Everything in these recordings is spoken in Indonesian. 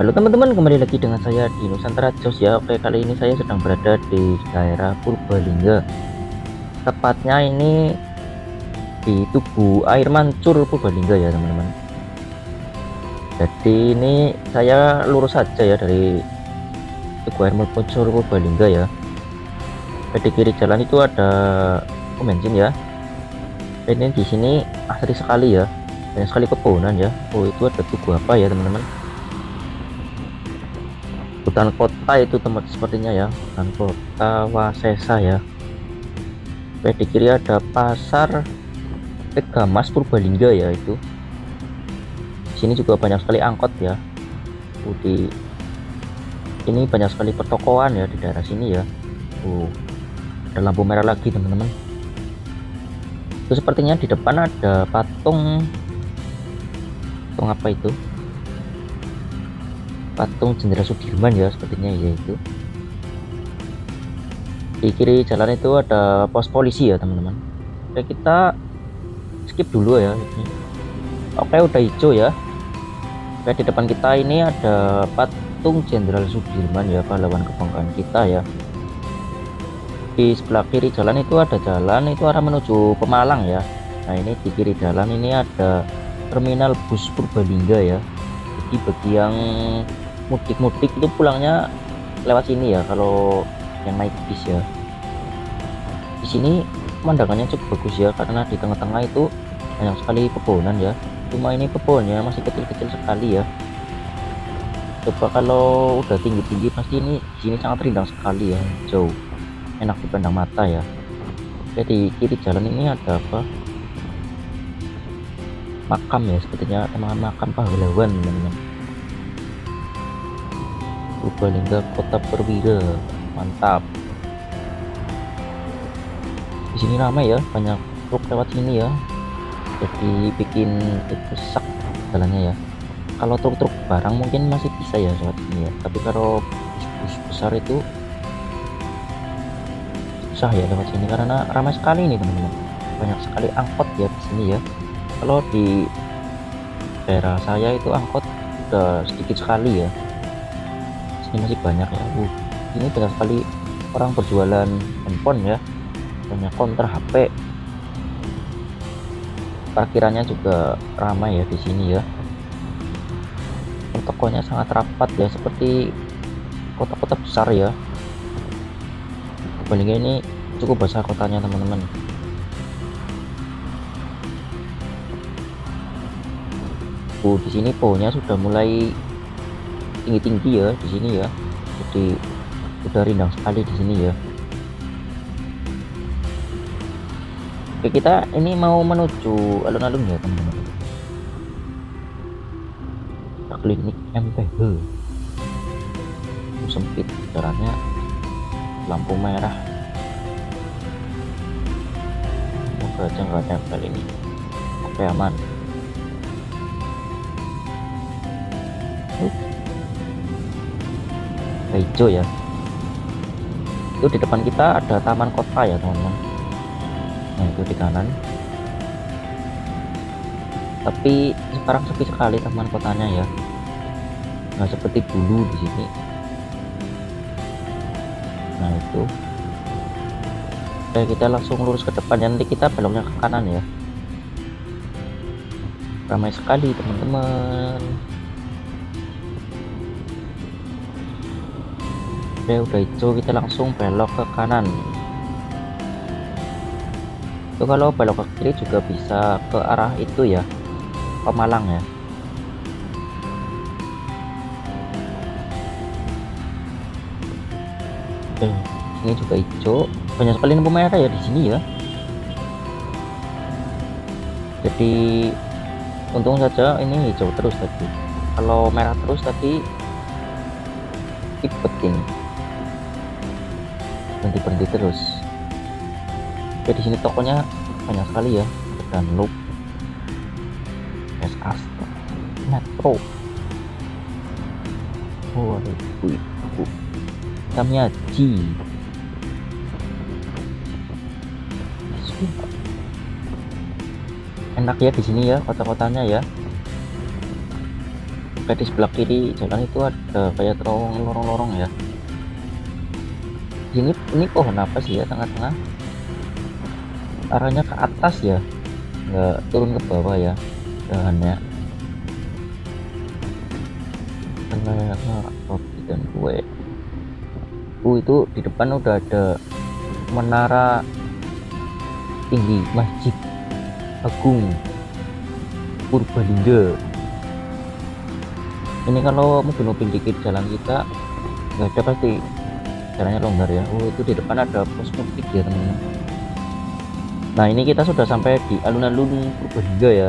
Halo teman-teman, kembali lagi dengan saya di Nusantara Jos ya. Oke, kali ini saya sedang berada di daerah Purbalingga. Tepatnya ini di Tugu Air Mancur Purbalingga ya teman-teman. Jadi ini saya lurus saja ya dari Tugu Air Mancur Purbalingga ya. Di kiri jalan itu ada pom bensin ya. Dan ini di sini asri sekali ya, banyak sekali pepohonan ya. Oh, itu ada tugu apa ya teman-teman? Hutan kota itu tempat sepertinya ya, hutan kota Wasesa ya. Oke, di kiri ada pasar Tegamas Purbalingga ya itu. Di sini juga banyak sekali angkot ya. Di ini banyak sekali pertokoan ya di daerah sini ya. Ada lampu merah lagi teman-teman. Itu sepertinya di depan ada patung apa itu? Patung Jenderal Sudirman ya sepertinya ya itu. Di kiri jalan itu ada pos polisi ya teman-teman. Oke, kita skip dulu ya ini. Oke, udah hijau ya. Oke, di depan kita ini ada patung Jenderal Sudirman ya, pahlawan kebanggaan kita ya. Di sebelah kiri jalan itu ada jalan itu arah menuju Pemalang ya. Nah, ini di kiri jalan ini ada terminal bus Purbalingga ya. Jadi bagi yang mudik-mudik itu pulangnya lewat sini ya, kalau yang naik bis ya. Di sini pemandangannya cukup bagus ya, karena di tengah-tengah itu banyak sekali pepohonan ya. Cuma ini pohonnya masih kecil-kecil sekali ya. Coba kalau udah tinggi-tinggi pasti ini di sini sangat rindang sekali ya, jauh enak dipandang mata ya. Oke, di kiri jalan ini ada apa? Makam ya, sepertinya makam pahlawan teman-teman. Purbalingga Kota Perwira, mantap. Di sini ramai ya, banyak truk lewat sini ya, jadi bikin rusak jalannya ya. Kalau truk-truk barang mungkin masih bisa ya lewat sini ya, tapi kalau bus besar itu susah ya lewat sini karena ramai sekali nih teman-teman. Banyak sekali angkot ya di sini ya. Kalau di daerah saya itu angkot udah sedikit sekali ya. Ini masih banyak ya. Ini banyak sekali orang berjualan handphone ya, banyak konter HP. Parkirannya juga ramai ya di sini ya. Tokonya sangat rapat ya, seperti kota-kota besar ya. Purbalingga ini cukup besar kotanya teman-teman. Di sini pohonnya sudah mulai tinggi-tinggi ya di sini ya, jadi udah rindang sekali di sini ya. Oke, kita ini mau menuju alun-alun ya teman-teman. Klinik MPH sempit jalannya, lampu merah, semoga aja nggak nempel ini. Oke, aman. Hijau ya, itu di depan kita ada taman kota ya teman-teman. Nah, itu di kanan, tapi sekarang sepi sekali taman kotanya ya, nggak seperti dulu di sini. Nah, itu kita langsung lurus ke depan ya, nanti kita beloknya ke kanan ya. Ramai sekali teman-teman. Udah hijau, kita langsung belok ke kanan. Itu kalau belok ke kiri juga bisa ke arah itu ya, Pemalang ya. Ini juga hijau, banyak sekali lampu merah ya di sini ya. Jadi untung saja ini hijau terus tadi. Kalau merah terus tadi ribet ini, berhenti terus. Oke, di sini tokonya banyak sekali ya, dan loop SAS Metro. Oh, ada ibu Tamiyaji. Enak ya di sini ya, kota-kotanya ya. Kayak di sebelah kiri jalan itu ada kayak terowongan lorong-lorong ya. Ini pohon apa sih ya, tengah-tengah arahnya ke atas ya, nggak turun ke bawah ya dahannya. Karena roti dan kue. Itu di depan udah ada menara tinggi Masjid Agung Purbalingga. Ini kalau mobil-mobil dikit jalan kita nggak ada, pasti jalannya longgar ya. Itu di depan ada pos mudik ya teman-teman. Nah ini kita sudah sampai di alun-alun Purbalingga ya,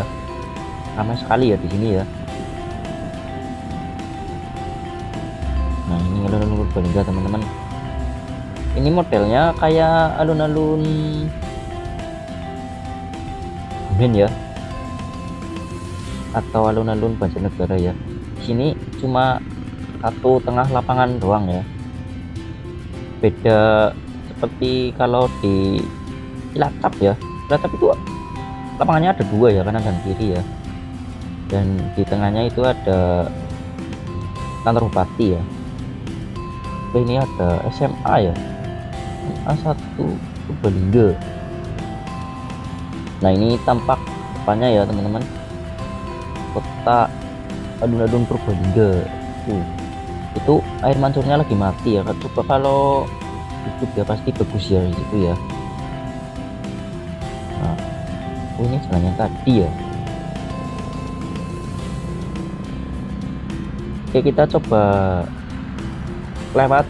ramai sekali ya di sini ya. Nah ini alun-alun Purbalingga teman-teman. Ini modelnya kayak alun-alun Bumen ya, atau alun-alun Banjarnegara ya. Di sini cuma satu tengah lapangan doang ya. Beda seperti kalau di Cilacap ya. Cilacap itu lapangannya ada dua ya, kanan dan kiri ya. Dan di tengahnya itu ada kantor bupati ya. Ini ada SMA ya, SMA 1 Purbalingga. Nah ini tampak depannya ya teman-teman, kota alun-alun Purbalingga. Itu air mancurnya lagi mati ya. Coba kalau hidup ya pasti bagus ya gitu ya. Nah, ini jalannya tadi ya. Oke, kita coba lewat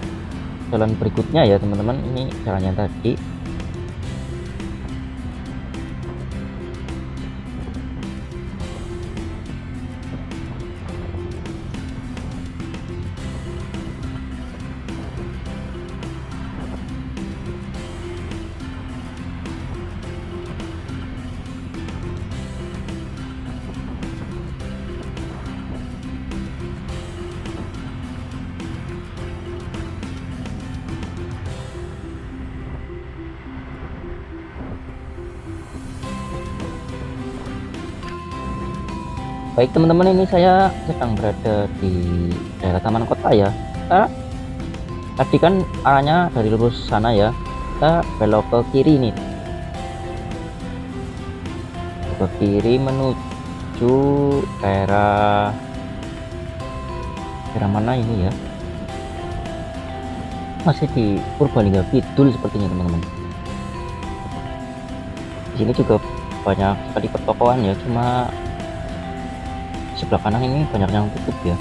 jalan berikutnya ya teman-teman. Ini jalannya tadi. Baik teman-teman, ini saya sedang berada di daerah Taman Kota ya. Tadi kan arahnya dari lurus sana ya, kita belok ke kiri nih, ke kiri menuju daerah mana ini ya, masih di Purbalingga Kidul sepertinya teman-teman. Di sini juga banyak sekali pertokoan ya, cuma sebelah kanan ini banyak yang tutup ya,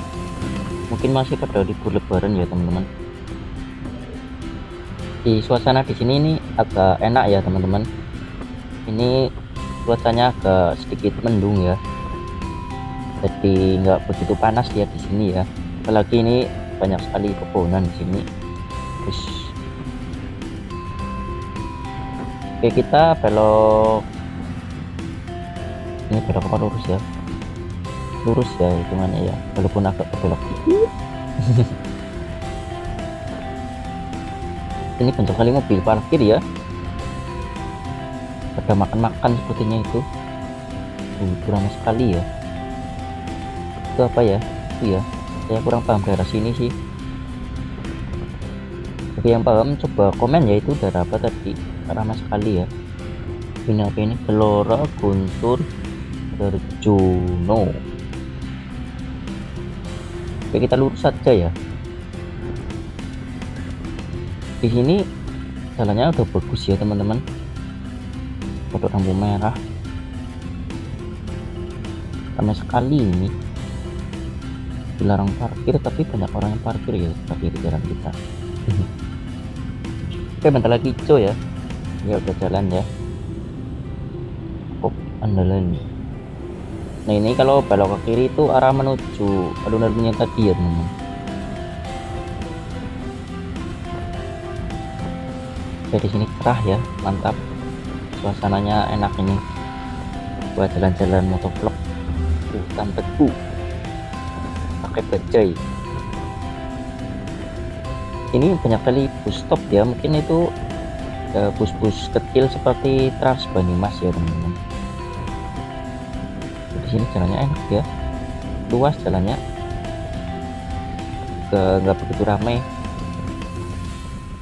mungkin masih pada libur lebaran ya teman-teman. Di suasana di sini ini agak enak ya teman-teman. Ini cuacanya agak sedikit mendung ya, jadi nggak begitu panas ya di sini ya. Apalagi ini banyak sekali pepohonan di sini. Terus oke, kita belok, ini belok apa lurus ya, lurus ya hitungannya ya, walaupun agak berbelok dikit. Ini banyak sekali mobil parkir ya, pada makan-makan sepertinya itu. Itu ramai sekali ya. Itu apa ya, itu ya, saya kurang paham daerah sini sih. Bagi yang paham coba komen ya, itu daerah apa tadi, ramai sekali ya. Ini apa ini, Gelora Guntur Darjono. Oke, kita lurus saja ya. Di sini jalannya udah bagus ya teman-teman, kodok lampu merah, ramai sekali ini. Dilarang parkir tapi banyak orang yang parkir ya seperti di jalan kita. Oke, bentar lagi hijau ya, ya udah jalan ya. Kok andalan. Nah ini kalau belok ke kiri itu arah menuju alun-alunnya tadi ya teman-teman. Di sini cerah ya, mantap, suasananya enak ini buat jalan-jalan motovlog. Tanteku pakai bajai. Ini banyak kali bus stop ya, mungkin itu bus-bus kecil seperti Trans Banyumas ya teman-teman. Di sini jalannya enak ya, luas jalannya. juga nggak begitu ramai,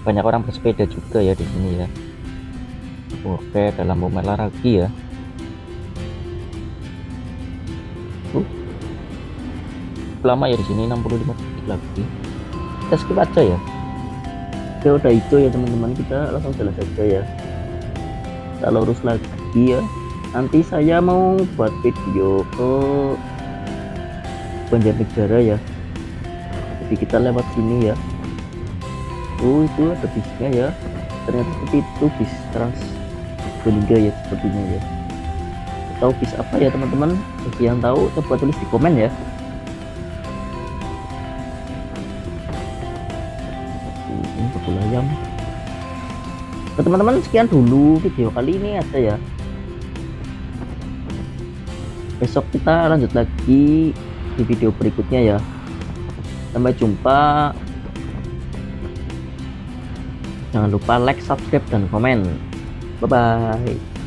banyak orang bersepeda juga ya di sini ya. Oke, ada lampu merah lagi ya. Lama ya di sini, 65 detik lagi. Kita skip aja ya. Oke, udah hijau ya teman-teman, kita langsung jalan saja ya. Kita lurus lagi ya. Nanti saya mau buat video ke Banjarnegara ya. Jadi kita lewat sini ya. Oh, itu ada bisnya ya. Ternyata seperti itu, bis Trans Bolingga ya sepertinya ya. Tahu bis apa ya teman-teman? Bagi yang tahu coba tulis di komen ya. Ini bakul ayam. Nah, teman-teman, sekian dulu video kali ini aja ya. Besok kita lanjut lagi di video berikutnya ya. Sampai jumpa. Jangan lupa like, subscribe, dan komen. Bye bye.